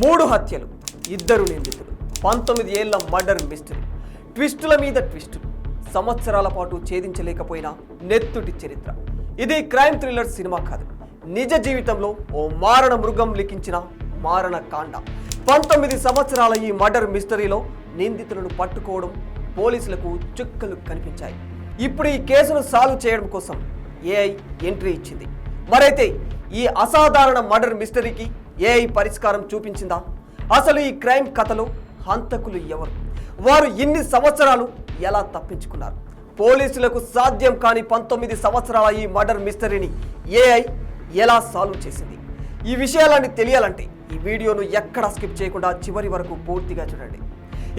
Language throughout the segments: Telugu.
3 హత్యలు, 2 నిందితులు, 19 ఏళ్ల మర్డర్ మిస్టరీ, ట్విస్టుల మీద ట్విస్టులు, సంవత్సరాల పాటు ఛేదించలేకపోయిన నెత్తుటి చరిత్ర. ఇది క్రైమ్ థ్రిల్లర్ సినిమా కాదు, నిజ జీవితంలో ఓ మారణ మృగం లిఖించిన మారణ కాండ. 19 సంవత్సరాల ఈ మర్డర్ మిస్టరీలో నిందితులను పట్టుకోవడం పోలీసులకు చుక్కలు కనిపించాయి. ఇప్పుడు ఈ కేసును సాల్వ్ చేయడం కోసం ఏఐ ఎంట్రీ ఇచ్చింది. మరైతే ఈ అసాధారణ మర్డర్ మిస్టరీకి ఏఐ పరిష్కారం చూపించిందా? అసలు ఈ క్రైమ్ కథలో హంతకులు ఎవరు? వారు ఇన్ని సంవత్సరాలు ఎలా తప్పించుకున్నారు? పోలీసులకు సాధ్యం కాని 19 సంవత్సరాల ఈ మర్డర్ మిస్టరీని ఏఐ ఎలా సాల్వ్ చేసింది? ఈ విషయాలన్నీ తెలియాలంటే ఈ వీడియోను ఎక్కడా స్కిప్ చేయకుండా చివరి వరకు పూర్తిగా చూడండి.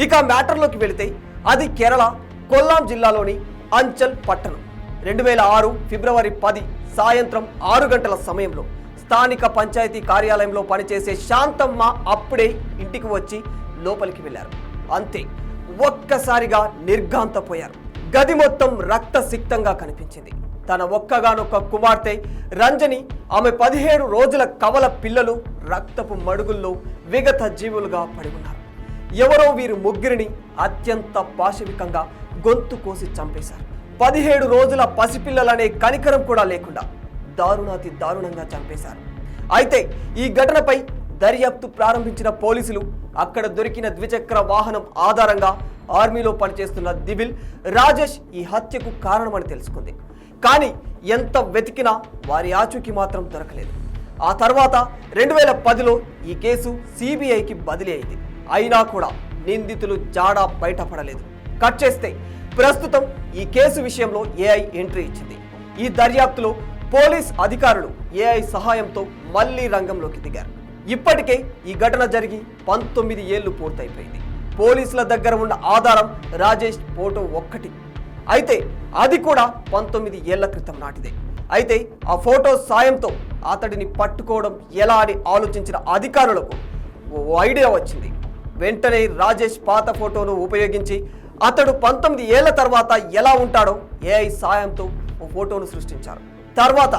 ఇక మ్యాటర్లోకి వెళితే అది కేరళ కొల్లాం జిల్లాలోని అంచల్ పట్టణం. 2006 ఫిబ్రవరి 10 సాయంత్రం 6 గంటల సమయంలో స్థానిక పంచాయతీ కార్యాలయంలో పనిచేసే శాంతమ్మ అప్పుడే ఇంటికి వచ్చి లోపలికి వెళ్ళారు. అంతే, ఒక్కసారిగా నిర్ఘాంతపోయారు. గది మొత్తం రక్తసిక్తంగా కనిపించింది. తన ఒక్కగానొక్క కుమార్తె రంజని, ఆమె 17 రోజుల కవల పిల్లలు రక్తపు మడుగుల్లో విగత జీవులుగా పడి ఉన్నారు. ఎవరో వీరు ముగ్గురిని అత్యంత పాశవికంగా గొంతు కోసి చంపేశారు. 17 రోజుల పసిపిల్లలనే కనికరం కూడా లేకుండా దారుణాతి దారుణంగా చంపేశారు. అయితే ఈ ఘటనపై దర్యాప్తు ప్రారంభించిన పోలీసులు అక్కడ దొరికిన ద్విచక్ర వాహనం ఆధారంగా ఆర్మీలో పనిచేస్తున్న దివిల్ రాజేష్ ఈ హత్యకు కారణమని తెలుసుకుంది. కానీ ఎంత వెతికినా వారి ఆచూకీ మాత్రం దొరకలేదు. ఆ తర్వాత 2010లో ఈ కేసు సిబిఐకి బదిలీ అయింది. అయినా కూడా నిందితులు జాడా బయటపడలేదు. కట్ చేస్తే ప్రస్తుతం ఈ కేసు విషయంలో ఏఐ ఎంట్రీ ఇచ్చింది. ఈ దర్యాప్తులో పోలీస్ అధికారులు ఏఐ సహాయంతో మళ్లీ రంగంలోకి దిగారు. ఇప్పటికే ఈ ఘటన జరిగి 19 ఏళ్లు పూర్తయిపోయింది. పోలీసుల దగ్గర ఉన్న ఆధారం రాజేష్ ఫోటో ఒక్కటి. అయితే అది కూడా 19 ఏళ్ల క్రితం నాటిదే. అయితే ఆ ఫోటో సాయంతో అతడిని పట్టుకోవడం ఎలా అని ఆలోచించిన అధికారులకు ఓ ఐడియా వచ్చింది. వెంటనే రాజేష్ పాత ఫోటోను ఉపయోగించి అతడు 19 ఏళ్ల తర్వాత ఎలా ఉంటాడో ఏఐ సాయంతో ఓ ఫోటోను సృష్టించారు. తర్వాత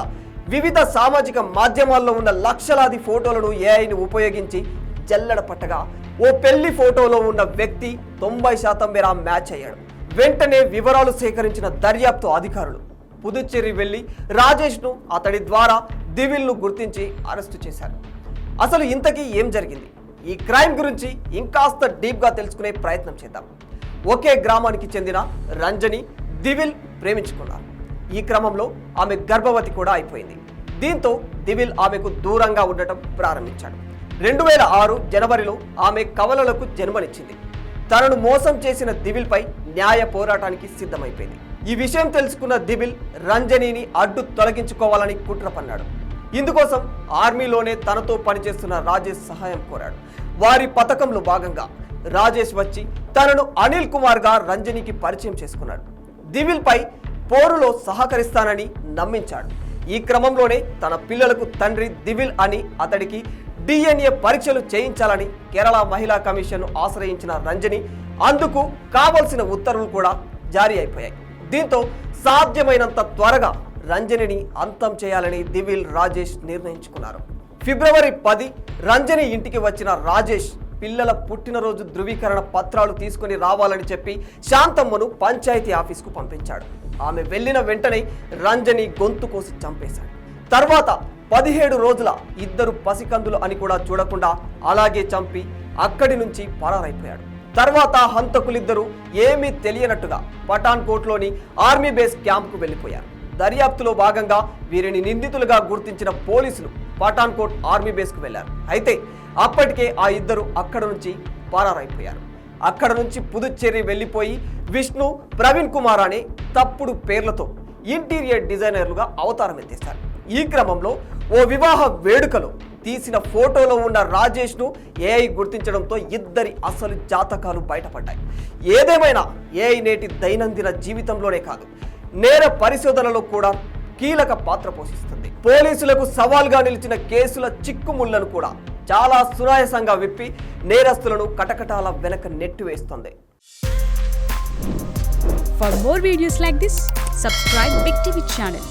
వివిధ సామాజిక మాధ్యమాల్లో ఉన్న లక్షలాది ఫోటోలను ఏఐని ఉపయోగించి జల్లెడ పట్టగా ఓ పెళ్లి ఫోటోలో ఉన్న వ్యక్తి 90% మేర మ్యాచ్ అయ్యాడు. వెంటనే వివరాలు సేకరించిన దర్యాప్తు అధికారులు పుదుచ్చేరి వెళ్లి రాజేష్ను, అతడి ద్వారా దివిల్ను గుర్తించి అరెస్టు చేశారు. అసలు ఇంతకీ ఏం జరిగింది? ఈ క్రైమ్ గురించి ఇంకాస్త డీప్గా తెలుసుకునే ప్రయత్నం చేద్దాం. ఒకే గ్రామానికి చెందిన రంజని, దివిల్ ప్రేమించుకున్నారు. ఈ క్రమంలో ఆమె గర్భవతి కూడా అయిపోయింది. దీంతో దివిల్ ఆమెకు దూరంగా ఉండటం ప్రారంభించాడు. 2006 జనవరిలో ఆమె కవలలకు జన్మనిచ్చింది. తనను మోసం చేసిన దివిల్పై న్యాయ పోరాటానికి సిద్ధమైపోయింది. ఈ విషయం తెలుసుకున్న దివిల్ రంజనిని అడ్డు తొలగించుకోవాలని కుట్ర పన్నాడు. ఇందుకోసం ఆర్మీలోనే తనతో పనిచేస్తున్న రాజేష్ సహాయం కోరాడు. వారి పథకంలో భాగంగా రాజేష్ వచ్చి తనను అనిల్ కుమార్గా రంజనికి పరిచయం చేసుకున్నాడు. దివిల్ పై పోరులో సహకరిస్తానని నమ్మించాడు. ఈ క్రమంలోనే తన పిల్లలకు తండ్రి దివిల్ అని అతడికి DNA పరీక్షలు చేయించాలని కేరళ మహిళా కమిషన్ను ఆశ్రయించిన రంజని అందుకు కావలసిన ఉత్తర్వులు కూడా జారీ అయిపోయాయి. దీంతో సాధ్యమైనంత త్వరగా రంజనిని అంతం చేయాలని దివిల్, రాజేష్ నిర్ణయించుకున్నారు. ఫిబ్రవరి 10 రంజని ఇంటికి వచ్చిన రాజేష్ పిల్లల పుట్టినరోజు ధృవీకరణ పత్రాలు తీసుకుని రావాలని చెప్పి శాంతమ్మను పంచాయతీ ఆఫీస్కు పంపించాడు. ఆమె వెళ్ళిన వెంటనే రంజని గొంతు కోసి చంపేశాడు. తర్వాత 17 రోజుల 2 పసికందులు అని కూడా చూడకుండా అలాగే చంపి అక్కడి నుంచి పరారైపోయాడు. తర్వాత హంతకులిద్దరూ ఏమీ తెలియనట్టుగా పఠాన్కోట్లోని ఆర్మీ బేస్ క్యాంప్కు వెళ్ళిపోయారు. దర్యాప్తులో భాగంగా వీరిని నిందితులుగా గుర్తించిన పోలీసులు పఠాన్కోట్ ఆర్మీ బేస్కు వెళ్లారు. అయితే అప్పటికే ఆ ఇద్దరు అక్కడ నుంచి పరారైపోయారు. అక్కడ నుంచి పుదుచ్చేరి వెళ్లిపోయి విష్ణు, ప్రవీణ్ కుమార్ అనే తప్పుడు పేర్లతో ఇంటీరియర్ డిజైనర్లుగా అవతారం ఎత్తేశారు. ఈ క్రమంలో ఓ వివాహ వేడుకలో తీసిన ఫోటోలో ఉన్న రాజేష్ను ఏఐ గుర్తించడంతో ఇద్దరి అసలు జాతకాలు బయటపడ్డాయి. ఏదేమైనా ఏఐ నేటి దైనందిన జీవితంలోనే కాదు, నేర పరిశోధనలో కూడా కీలక పాత్ర పోషిస్తుంది. పోలీసులకు సవాల్గా నిలిచిన కేసుల చిక్కుముళ్లను కూడా చాలా సునాయాసంగా విప్పి నేరస్తులను కటకటాల వెనక నెట్టివేస్తుంది. For more videos like this, subscribe Big TV channel.